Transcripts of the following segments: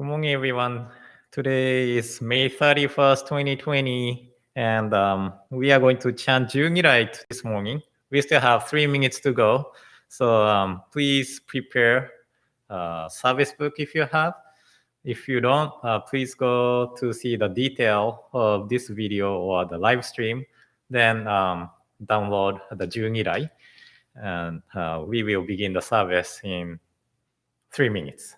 Good morning, everyone. Today is May 31st, 2020, and we are going to chant Junirai this morning. We still have 3 minutes to go, so please prepare a service book if you have. If you don't, please go to see the detail of this video or the live stream, then download the Junirai, and we will begin the service in 3 minutes.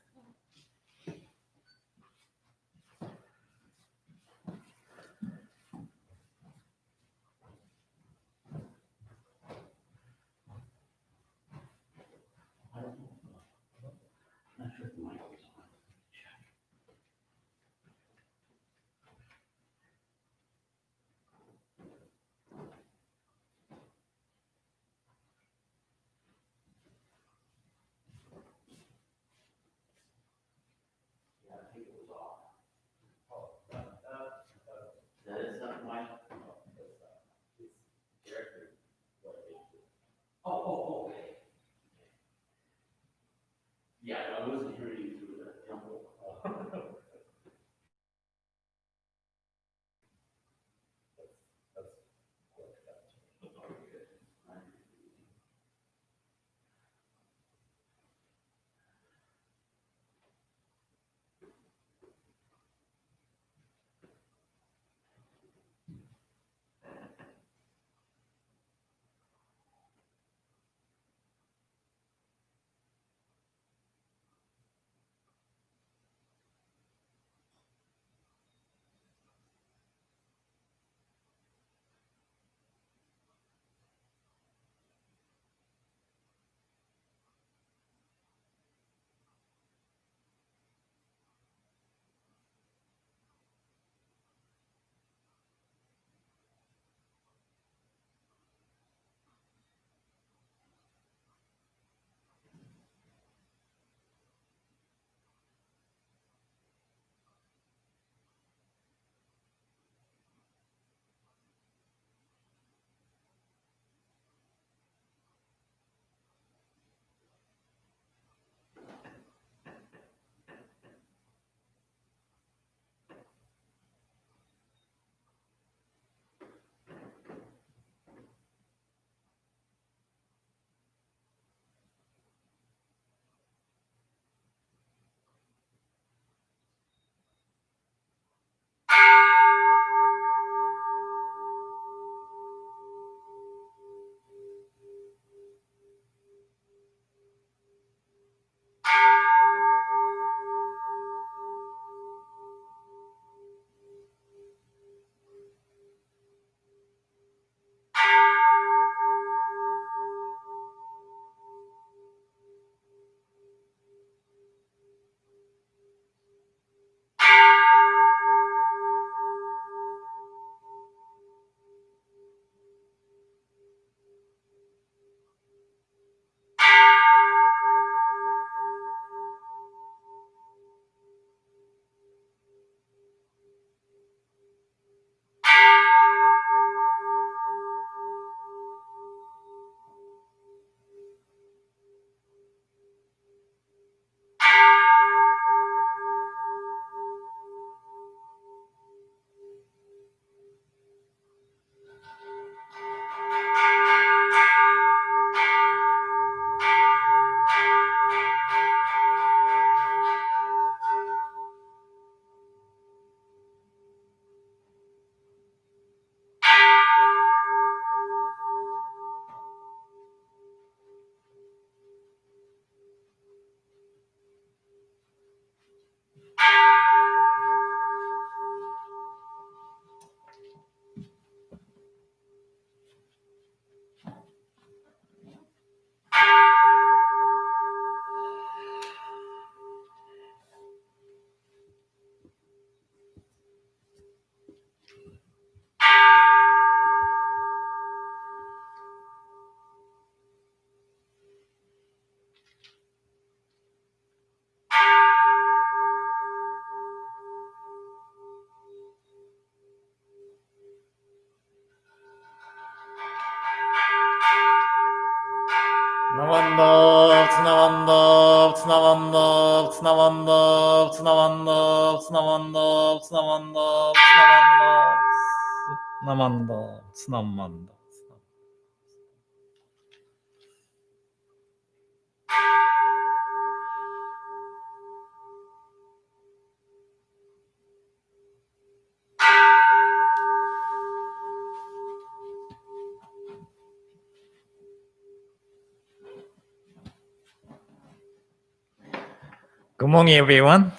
Good morning, everyone,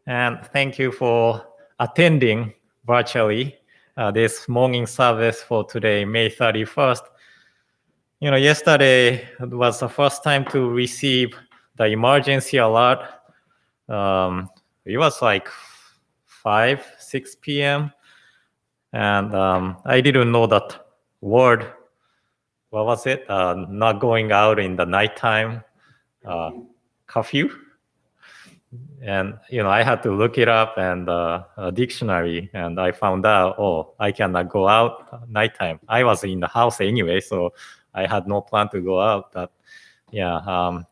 and thank you for attending virtually this morning service for today, May 31st. Yesterday was the first time to receive the emergency alert. It was like 6 p.m. And I didn't know that word. What was it? Not going out in the nighttime, curfew. And I had to look it up and a dictionary, and I found out, I cannot go out nighttime. I was in the house anyway, so I had no plan to go out. But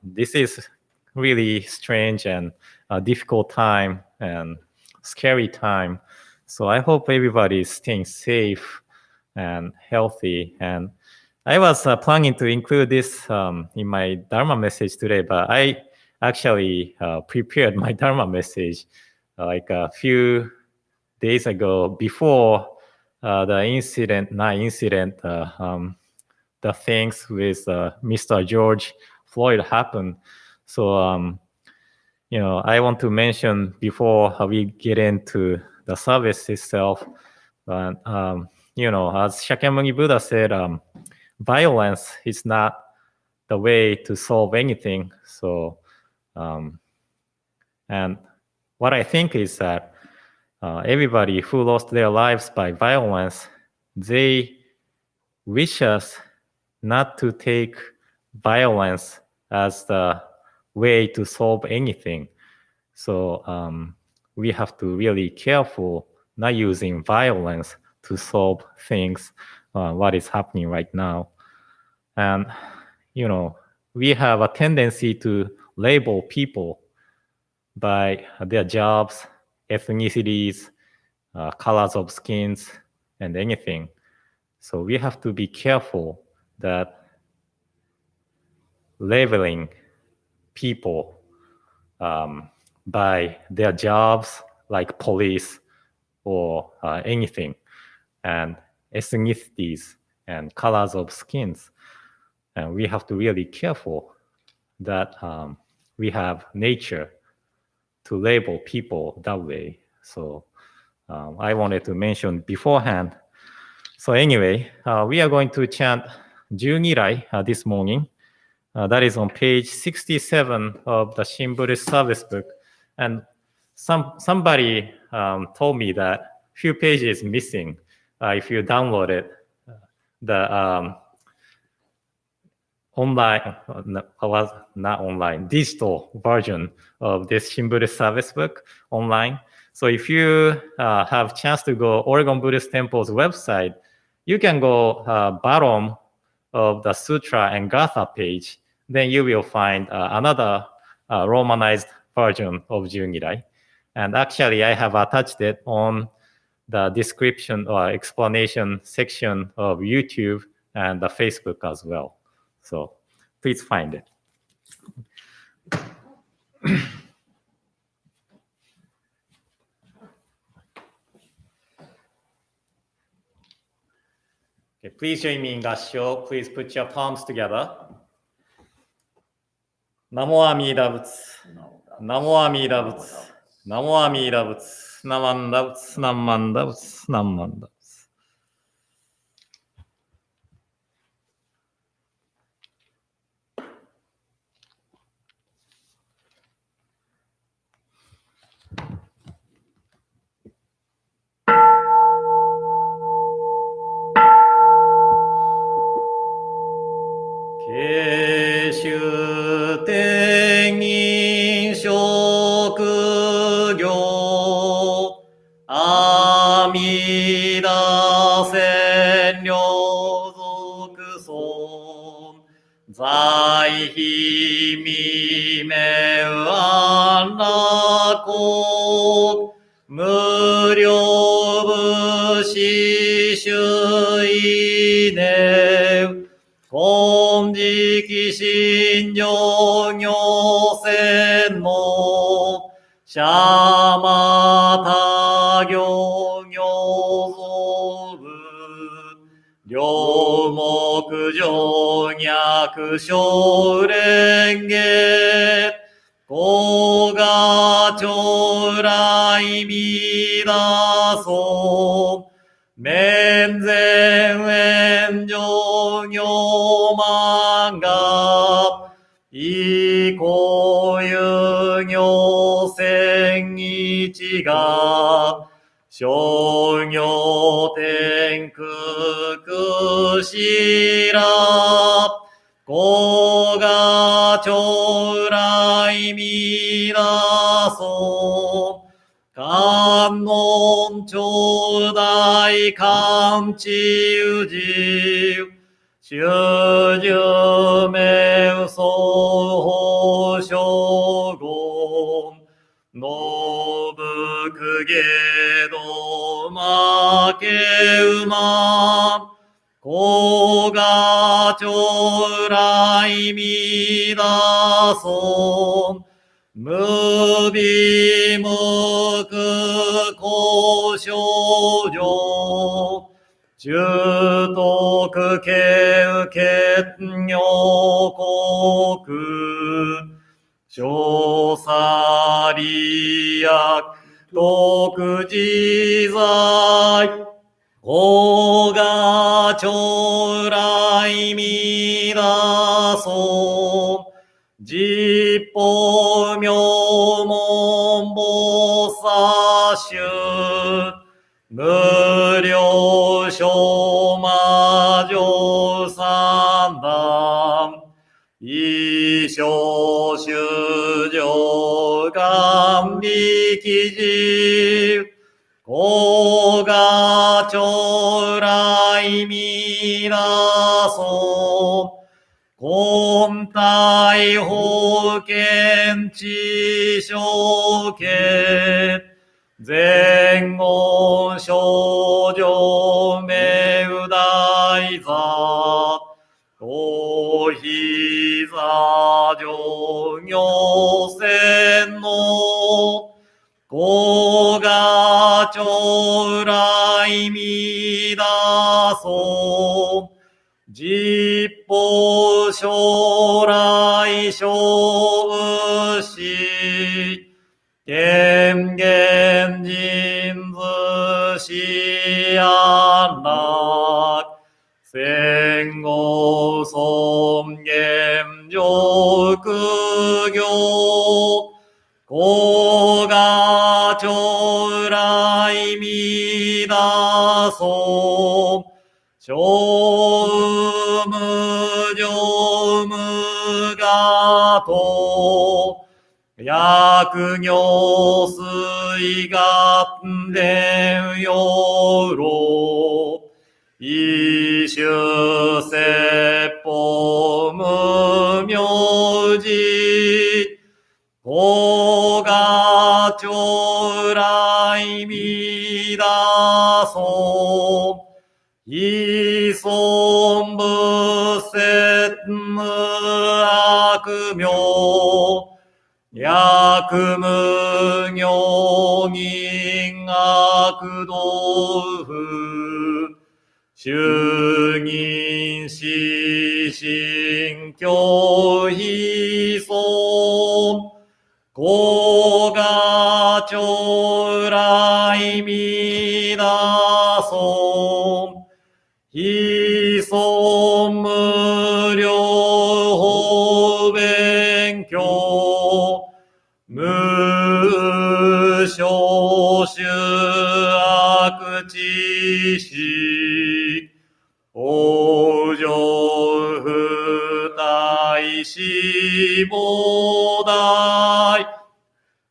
this is really strange and a difficult time and scary time. So I hope everybody is staying safe and healthy. And I was planning to include this in my Dharma message today, but I actually prepared my Dharma message like a few days ago before the things with Mr. George Floyd happened. So, I want to mention before we get into the service itself, as Shakyamuni Buddha said, violence is not the way to solve anything. So, and what I think is that everybody who lost their lives by violence, they wish us not to take violence as the way to solve anything. So we have to really careful not using violence to solve things, what is happening right now. And, we have a tendency to label people by their jobs, ethnicities, colors of skins, and anything. So we have to be careful that labeling people by their jobs, like police or anything, and ethnicities and colors of skins. And we have to really careful that we have nature to label people that way. So I wanted to mention beforehand. So anyway, we are going to chant Junirai this morning. That is on page 67 of the Shin Buddhist Service Book. And somebody told me that few pages missing if you download it. The digital version of this Shin Buddhist Service Book online. So if you have chance to go Oregon Buddhist Temple's website, you can go bottom of the Sutra and Gātha page. Then you will find another Romanized version of Junirai. And actually, I have attached it on the description or explanation section of YouTube and the Facebook as well. So please find it. Okay, please join me in Gassho. Please put your palms together. Namo Amida Buddha. Namo Amida Buddha. Namo Amida Buddha. Namanda Buddha. Namanda Buddha. Namanda Buddha. 慶州天人職業阿弥陀千両族尊在非未明安楽国、無料武士主意念、金色信条行船の、シャマタ行行造部、両目上逆小蓮華、高雅長来弥陀尊、面前炎上行満願、以降遊行千一が、商業天空しら、高雅長来弥陀尊、観音頂戴観地宇治、修十名相法将軍、のぶくげどまけ馬、高雅長来弥陀尊、無微無垢交渉上、中徳慶結女国、小サリア徳自在、高雅長来弥陀尊、実法明門菩薩衆、無量小魔女三段、一生修上願力寺、高雅長来弥陀尊、根体法見地正見、前言少女名大座、おひざ上行船の、高雅長来弥陀尊、実法将来小士、権限人図し安楽、戦後尊厳上苦行、高雅長来弥陀尊、小無常無我と、薬行水願伝養老、一種説法無名寺、高雅長来弥陀尊、依存仏説無悪名、薬無行人悪道夫、衆人死信教非尊、高雅長来弥陀尊、非尊無量法勉強、無償修悪知識、往生不退死菩提、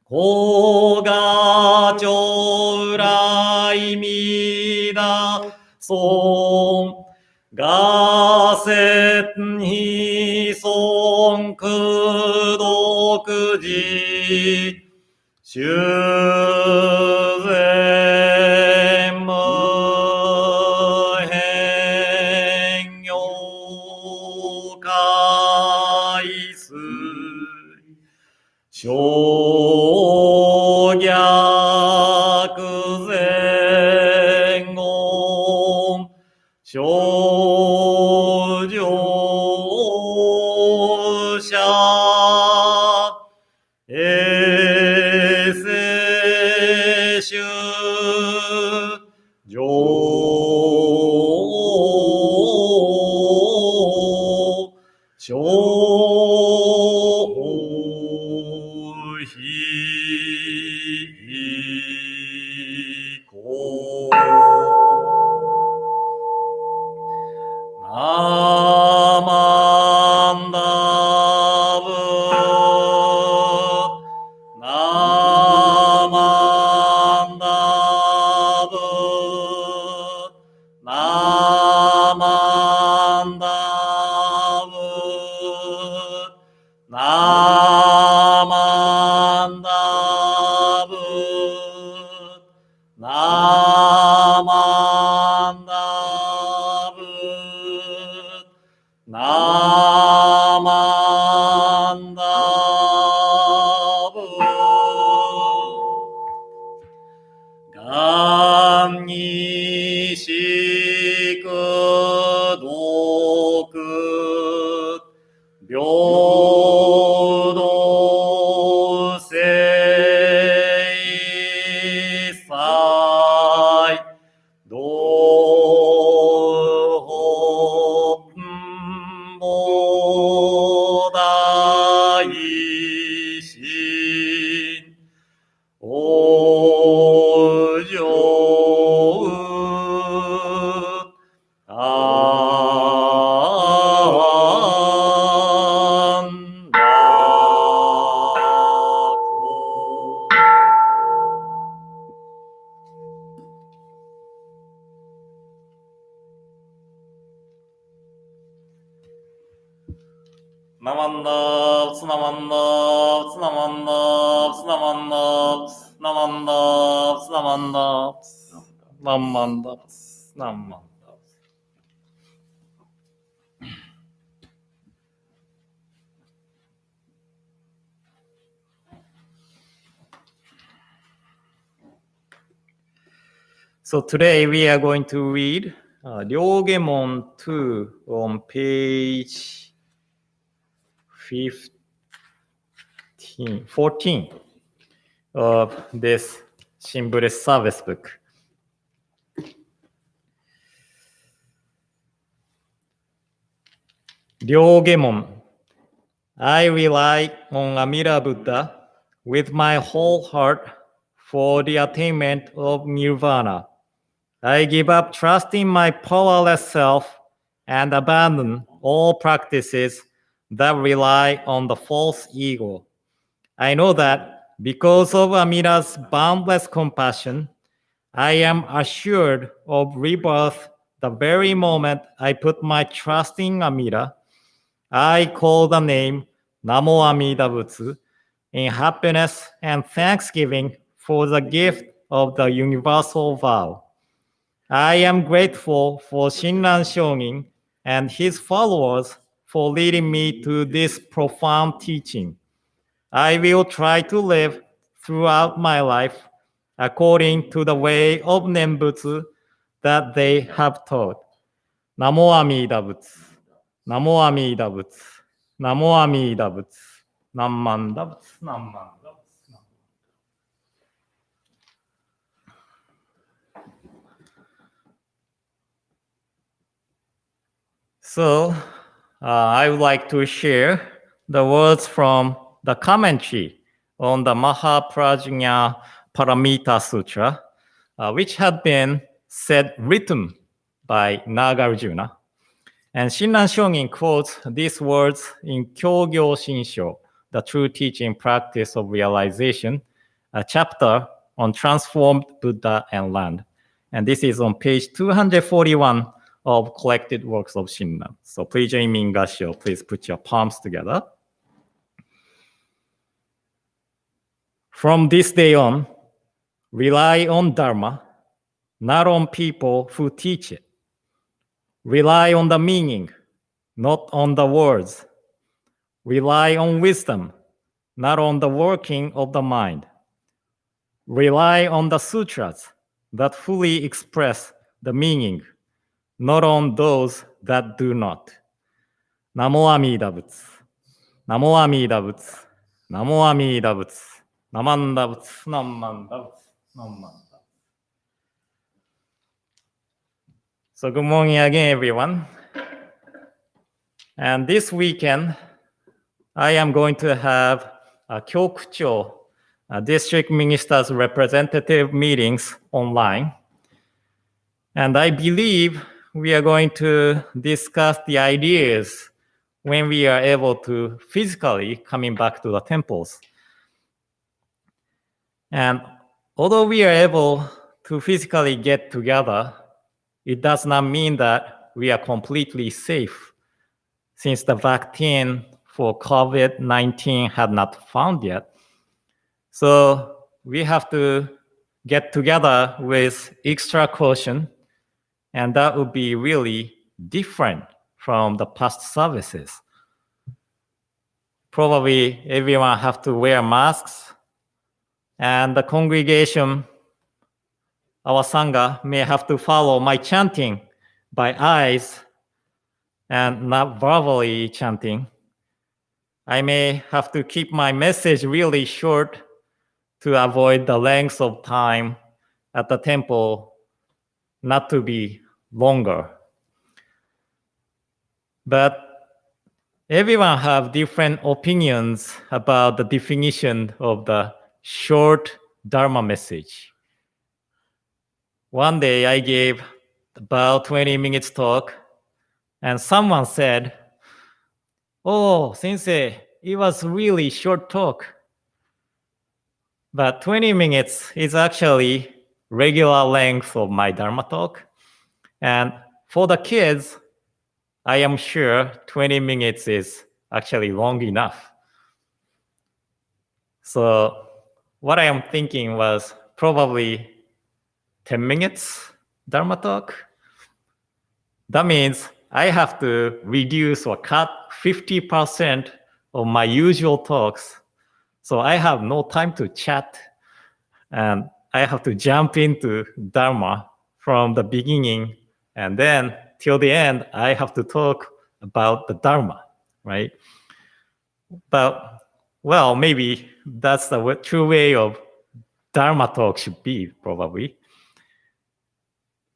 高雅長来弥陀尊、願羅刹非尊苦毒寺、修善無変行開水、小逆前言、少女者、衛生種、上小非公。ナマンダブ、ナマンダブ、ナマンダブ、ナマンダブ、ナマンダブ、ナマンダブ、がんにしく毒、平等性祭、同本菩大心、往生安楽。ナマンダーツナマンダーツナマンダーツナマンダーツナマンダーツナマンダーツナマンダーツナマンダーツ。So today we are going to read Ryogemon 2 on page 14 of this Shin Buddhist service book. Ryogemon. I rely on Amida Buddha with my whole heart for the attainment of nirvana. I give up trusting my powerless self and abandon all practices that rely on the false ego. I know that because of Amida's boundless compassion, I am assured of rebirth the very moment I put my trust in Amida. I call the name Namo Amida Butsu in happiness and thanksgiving for the gift of the universal vow. I am grateful for Shinran Shonin and his followers for leading me to this profound teaching. I will try to live throughout my life according to the way of Nembutsu that they have taught. Namo Amida Butsu, Namo Amida Butsu, Namo Amida Butsu, Nammanda Butsu, Nammanda Butsu. So, I would like to share the words from the commentary on the Mahaprajna Paramita Sutra, which had been written by Nāgārjuna. And Shinran Shonin quotes these words in Jodo Shinshu, the true teaching practice of realization, a chapter on transformed Buddha and land. And this is on page 241 of collected works of Shinran. So please join me in Gassho. Please put your palms together. From this day on, rely on Dharma, not on people who teach it. Rely on the meaning, not on the words. Rely on wisdom, not on the working of the mind. Rely on the sutras that fully express the meaning, not on those that do not. Namo Amida Buddha. Namo Amida Buddha. Namo Amida Buddha. Namanda Buddha. Namanda Buddha. Namanda. So good morning again, everyone. And this weekend, I am going to have a Kyokucho, district ministers representative meetings online. And I believe we are going to discuss the ideas when we are able to physically coming back to the temples. And although we are able to physically get together, it does not mean that we are completely safe, since the vaccine for COVID-19 had not found yet. So we have to get together with extra caution, and that would be really different from the past services. Probably everyone have to wear masks, and the congregation, our Sangha, may have to follow my chanting by eyes and not verbally chanting. I may have to keep my message really short to avoid the length of time at the temple not to be longer. But everyone have different opinions about the definition of the short Dharma message. One day I gave about 20 minutes talk, and someone said, "Oh, Sensei, it was really short talk." But 20 minutes is actually regular length of my Dharma talk. And for the kids, I am sure 20 minutes is actually long enough. So what I am thinking was probably 10 minutes Dharma talk. That means I have to reduce or cut 50% of my usual talks. So I have no time to chat, and I have to jump into Dharma from the beginning, and then till the end, I have to talk about the Dharma, right? But, well, maybe that's the true way of Dharma talk should be, probably.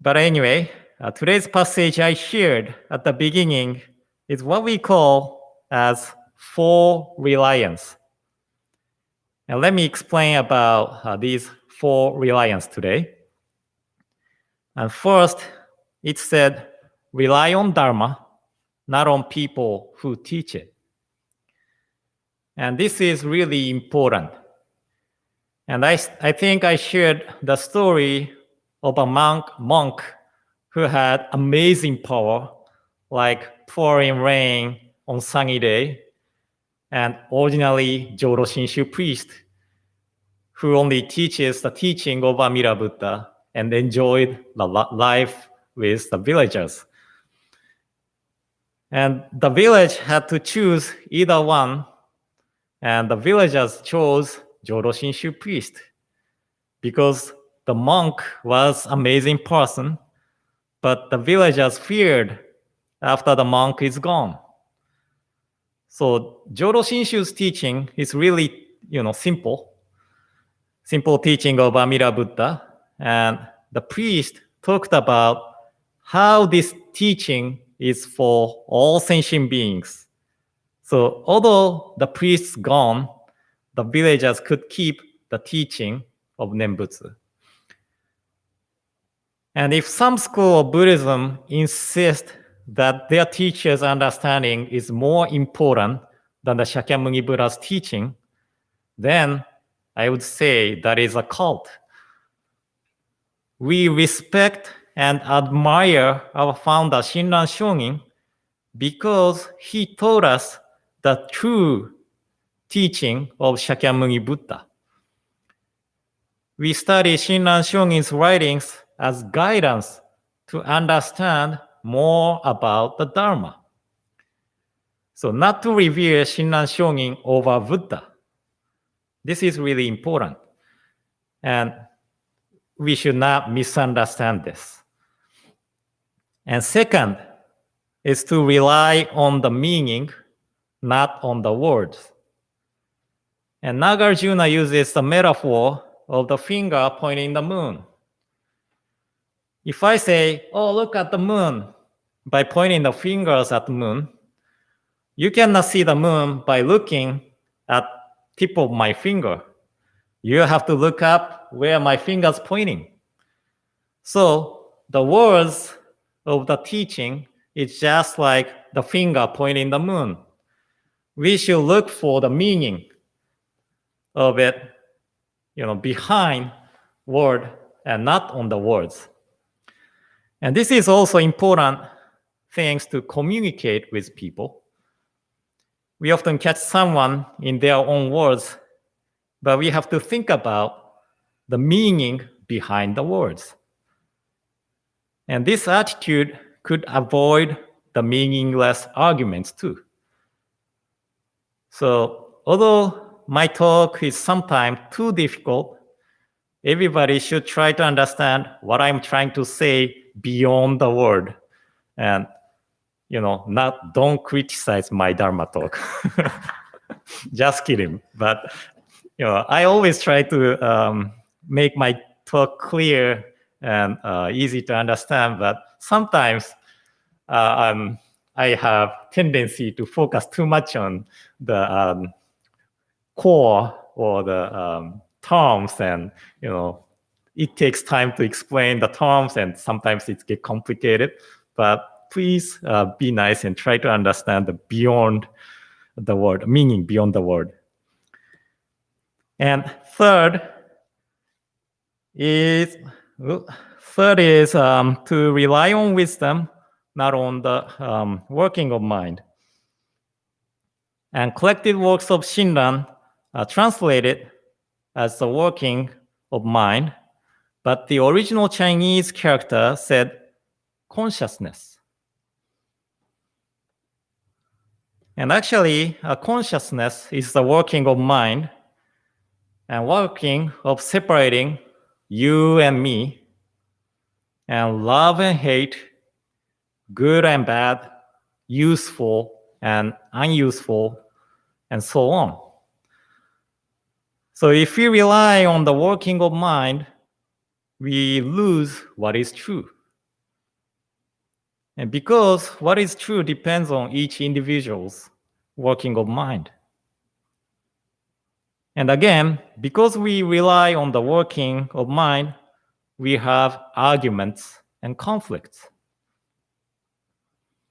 But anyway, today's passage I shared at the beginning is what we call as four reliance. And let me explain about these four reliance today. And first, it said, rely on Dharma, not on people who teach it. And this is really important. And I think I shared the story of a monk who had amazing power, like pouring rain on sunny day, and ordinarily Jodo Shinshu priest who only teaches the teaching of Amida Buddha and enjoyed the life with the villagers. And the village had to choose either one, and the villagers chose Jodo Shinshu priest because the monk was an amazing person, but the villagers feared after the monk is gone. So Jodo Shinshu's teaching is really, simple teaching of Amida Buddha, and the priest talked about how this teaching is for all sentient beings. So although the priest's gone, the villagers could keep the teaching of Nembutsu. And if some school of Buddhism insist that their teacher's understanding is more important than the Shakyamuni Buddha's teaching, then I would say that is a cult. We respect and admire our founder Shinran Shonin because he taught us the true teaching of Shakyamuni Buddha. We study Shinran Shonin's writings as guidance to understand more about the Dharma. So not to revere Shinran Shonin over Buddha. This is really important. And we should not misunderstand this. And second is to rely on the meaning, not on the words. And Nāgārjuna uses the metaphor of the finger pointing the moon. If I say, oh, look at the moon, by pointing the fingers at the moon, you cannot see the moon by looking at tip of my finger. You have to look up where my finger's pointing. So the words of the teaching is just like the finger pointing the moon. We should look for the meaning of it, behind word and not on the words. And this is also important things to communicate with people. We often catch someone in their own words, but we have to think about the meaning behind the words. And this attitude could avoid the meaningless arguments too. So although my talk is sometimes too difficult, everybody should try to understand what I'm trying to say beyond the word. And, don't criticize my Dharma talk. Just kidding. But, I always try to make my talk clear and easy to understand. But sometimes I have tendency to focus too much on the core or the terms, and it takes time to explain the terms, and sometimes it gets complicated. But please be nice and try to understand the beyond the word, meaning beyond the word. And third is to rely on wisdom, not on the working of mind. And collected works of Shinran are translated as the working of mind, but the original Chinese character said consciousness. And actually, consciousness is the working of mind and working of separating you and me, and love and hate, good and bad, useful and unuseful, and so on. So if we rely on the working of mind, we lose what is true. And because what is true depends on each individual's working of mind. And again, because we rely on the working of mind, we have arguments and conflicts.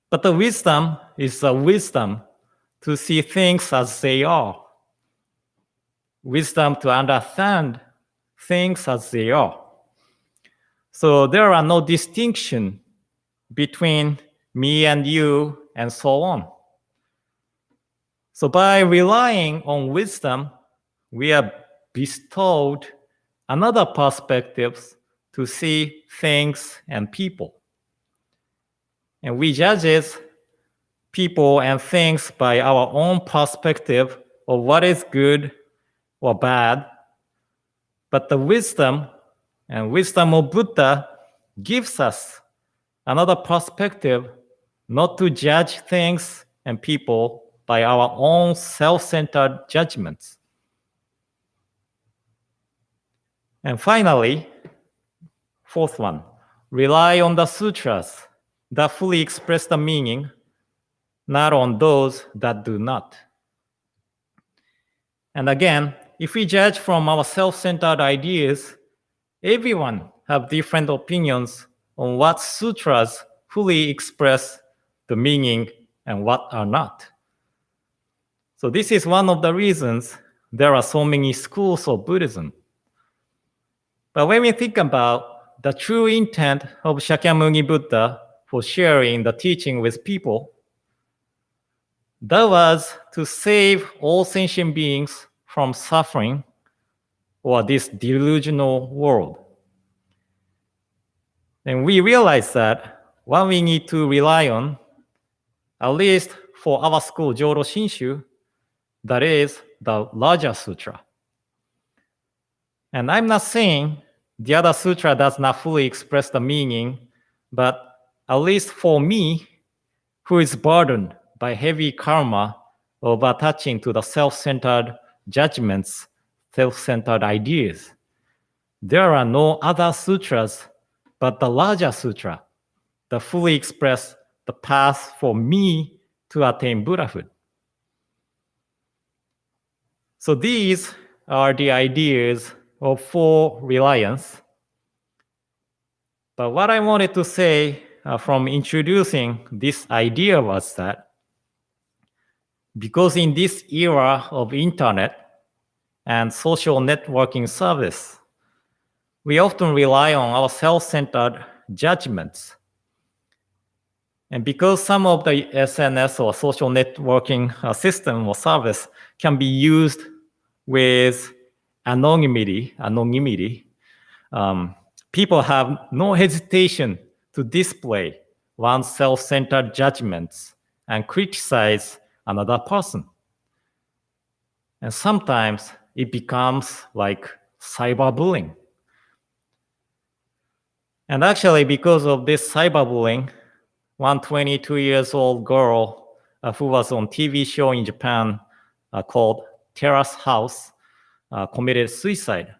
But the wisdom is the wisdom to see things as they are. Wisdom to understand things as they are. So there are no distinction between me and you and so on. So by relying on wisdom, we are bestowed another perspectives to see things and people. And we judges people and things by our own perspective of what is good or bad. But the wisdom and wisdom of Buddha gives us another perspective, not to judge things and people by our own self-centered judgments. And finally, fourth one, rely on the sutras that fully express the meaning, not on those that do not. And again, if we judge from our self-centered ideas, everyone have different opinions on what sutras fully express the meaning and what are not. So this is one of the reasons there are so many schools of Buddhism. But when we think about the true intent of Shakyamuni Buddha for sharing the teaching with people, that was to save all sentient beings from suffering or this delusional world. And we realized that what we need to rely on, at least for our school, Jodo Shinshu, that is the larger sutra. And I'm not saying the other sutra does not fully express the meaning, but at least for me, who is burdened by heavy karma of attaching to the self-centered judgments, self-centered ideas, there are no other sutras but the larger sutra that fully express the path for me to attain Buddhahood. So these are the ideas of four reliance. But what I wanted to say from introducing this idea was that because in this era of internet and social networking service, we often rely on our self-centered judgments. And because some of the SNS or social networking system or service can be used with anonymity, people have no hesitation to display one's self-centered judgments and criticize another person. And sometimes it becomes like cyberbullying. And actually, because of this cyberbullying, one 22-year-old girl who was on TV show in Japan called Terrace House committed suicide.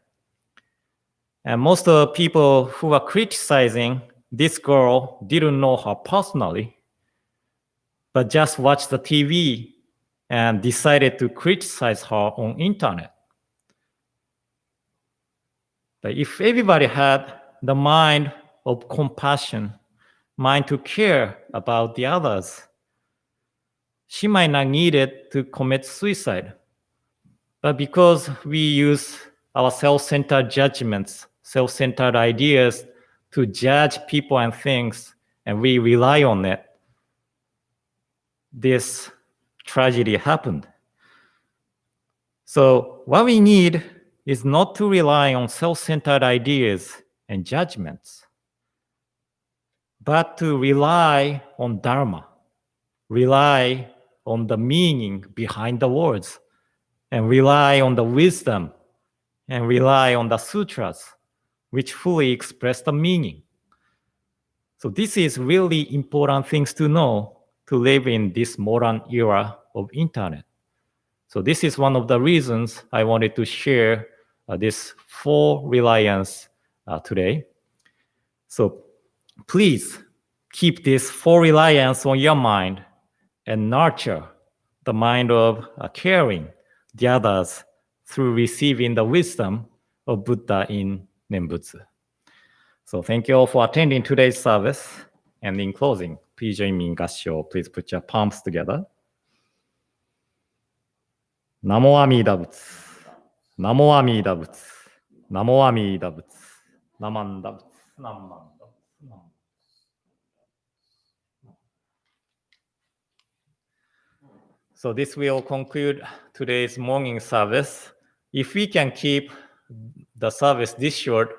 And most of the people who were criticizing this girl didn't know her personally, but just watched the TV and decided to criticize her on internet. But if everybody had the mind of compassion, mind to care about the others, she might not need it to commit suicide. But because we use our self-centered judgments, self-centered ideas to judge people and things, and we rely on it, this tragedy happened. So what we need is not to rely on self-centered ideas and judgments, but to rely on Dharma, rely on the meaning behind the words, and rely on the wisdom, and rely on the sutras, which fully express the meaning. So this is really important things to know to live in this modern era of internet. So this is one of the reasons I wanted to share this four reliance today. So please keep this four reliance on your mind and nurture the mind of caring the others through receiving the wisdom of Buddha in Nembutsu. So thank you all for attending today's service. And in closing, please join me in Gassho. Please put your palms together. Namo Amida Buddha. Namo Amida Buddha. Namo Amida Buddha. Namanda Buddha. Namanda Buddha. So this will conclude today's morning service. If we can keep the service this short,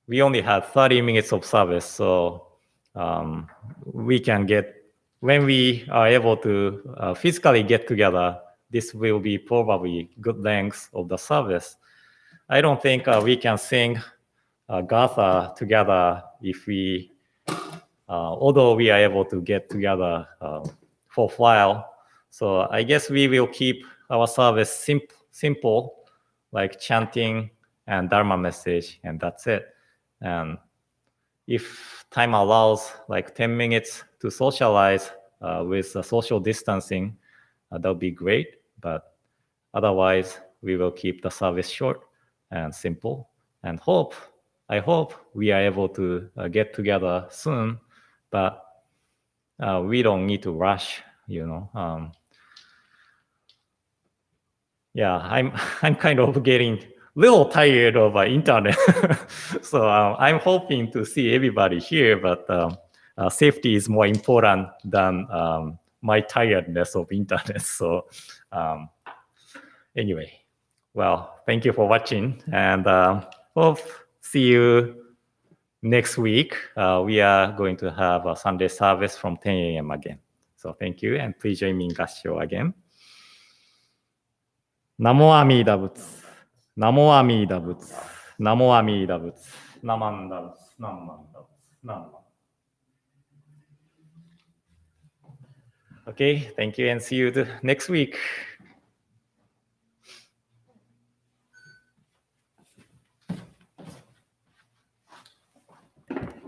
we only have 30 minutes of service, so we can get, when we are able to physically get together, this will be probably good length of the service. I don't think we can sing Gātha together if we, although we are able to get together for a while. So I guess we will keep our service simple, like chanting and Dharma message, and that's it. And if time allows, like 10 minutes to socialize with social distancing, that would be great. But otherwise, we will keep the service short and simple. And I hope we are able to get together soon. But we don't need to rush, you know. Yeah, I'm kind of getting little tired of internet. So I'm hoping to see everybody here, but safety is more important than my tiredness of internet. So anyway, well, thank you for watching, and hope see you next week. We are going to have a Sunday service from 10 a.m. again. So thank you, and please join me in Gassho again. Namo Amida Buddha. Namo Amida Buddha. Namo Amida Buddha. Namanda Buddha. Namanda Buddha. Okay, thank you, and see you next week.